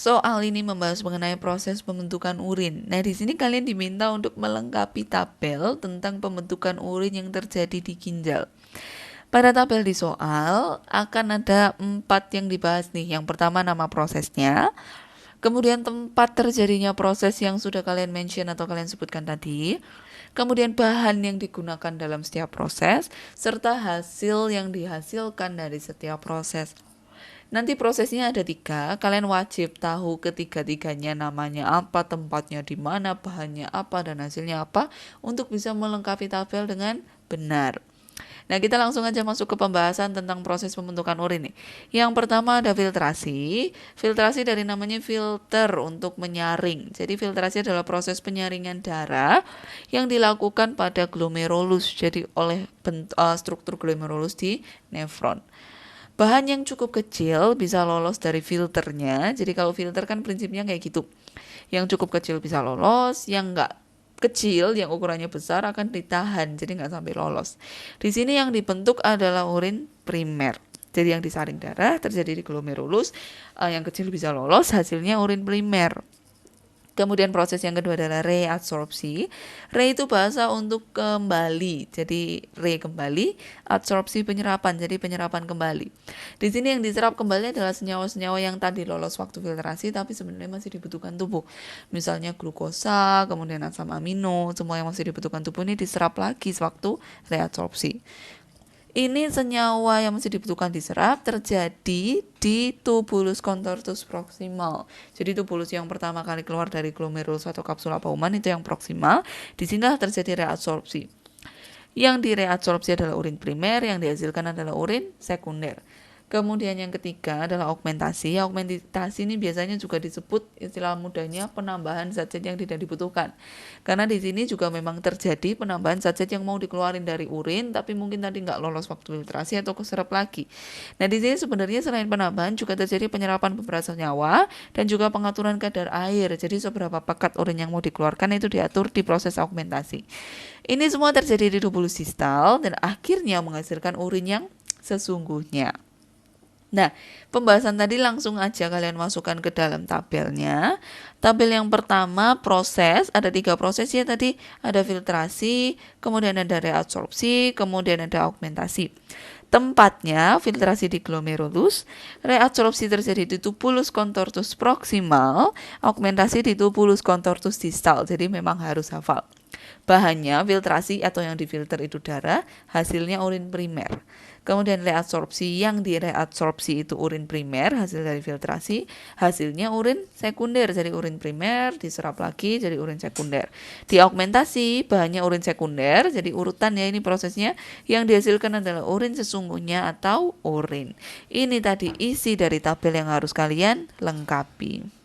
Soal ini membahas mengenai proses pembentukan urin. Nah, di sini kalian diminta untuk melengkapi tabel tentang pembentukan urin yang terjadi di ginjal. Pada tabel di soal akan ada 4 yang dibahas nih. Yang pertama nama prosesnya, kemudian tempat terjadinya proses yang sudah kalian mention atau kalian sebutkan tadi, kemudian bahan yang digunakan dalam setiap proses, serta hasil yang dihasilkan dari setiap proses. Nanti prosesnya ada 3, kalian wajib tahu ketiga-tiganya namanya apa, tempatnya di mana, bahannya apa, dan hasilnya apa untuk bisa melengkapi tabel dengan benar. Nah, kita langsung aja masuk ke pembahasan tentang proses pembentukan urin nih. Yang pertama ada filtrasi. Filtrasi dari namanya filter untuk menyaring. Jadi filtrasi adalah proses penyaringan darah yang dilakukan pada glomerulus. Jadi oleh struktur glomerulus di nefron. Bahan yang cukup kecil bisa lolos dari filternya. Jadi kalau filter kan prinsipnya kayak gitu. Yang cukup kecil bisa lolos, yang enggak kecil, yang ukurannya besar akan ditahan, jadi nggak sampai lolos. Di sini yang dibentuk adalah urin primer. Jadi yang disaring darah terjadi di glomerulus, yang kecil bisa lolos, hasilnya urin primer. Kemudian proses yang kedua adalah reabsorpsi. Re itu bahasa untuk kembali. Jadi re kembali, absorpsi penyerapan. Jadi penyerapan kembali. Di sini yang diserap kembali adalah senyawa-senyawa yang tadi lolos waktu filtrasi tapi sebenarnya masih dibutuhkan tubuh. Misalnya glukosa, kemudian asam amino, semua yang masih dibutuhkan tubuh ini diserap lagi sewaktu reabsorpsi. Ini senyawa yang masih dibutuhkan diserap terjadi di tubulus contortus proximal. Jadi tubulus yang pertama kali keluar dari glomerulus atau kapsula Bowman itu yang proksimal. Di sinilah terjadi reabsorpsi. Yang direabsorpsi adalah urin primer, yang dihasilkan adalah urin sekunder. Kemudian yang ketiga adalah augmentasi. Augmentasi ini biasanya juga disebut istilah mudahnya penambahan zat-zat yang tidak dibutuhkan. Karena di sini juga memang terjadi penambahan zat-zat yang mau dikeluarin dari urin, tapi mungkin tadi nggak lolos waktu filtrasi atau keserap lagi. Nah, di sini sebenarnya selain penambahan juga terjadi penyerapan beberapa senyawa dan juga pengaturan kadar air. Jadi seberapa pekat urin yang mau dikeluarkan itu diatur di proses augmentasi. Ini semua terjadi di tubulus distal dan akhirnya menghasilkan urin yang sesungguhnya. Nah, pembahasan tadi langsung aja kalian masukkan ke dalam tabelnya. Tabel yang pertama proses, ada 3 proses ya tadi. Ada filtrasi, kemudian ada reabsorpsi, kemudian ada augmentasi. Tempatnya filtrasi di glomerulus, reabsorpsi terjadi di tubulus contortus proximal, augmentasi di tubulus contortus distal. Jadi memang harus hafal. Bahannya filtrasi atau yang difilter itu darah, hasilnya urin primer. Kemudian reabsorpsi, yang direabsorpsi itu urin primer hasil dari filtrasi, hasilnya urin sekunder, jadi urin primer diserap lagi jadi urin sekunder. Di augmentasi bahannya urin sekunder, jadi urutan ya ini prosesnya, yang dihasilkan adalah urin sesungguhnya atau urin. Ini tadi isi dari tabel yang harus kalian lengkapi.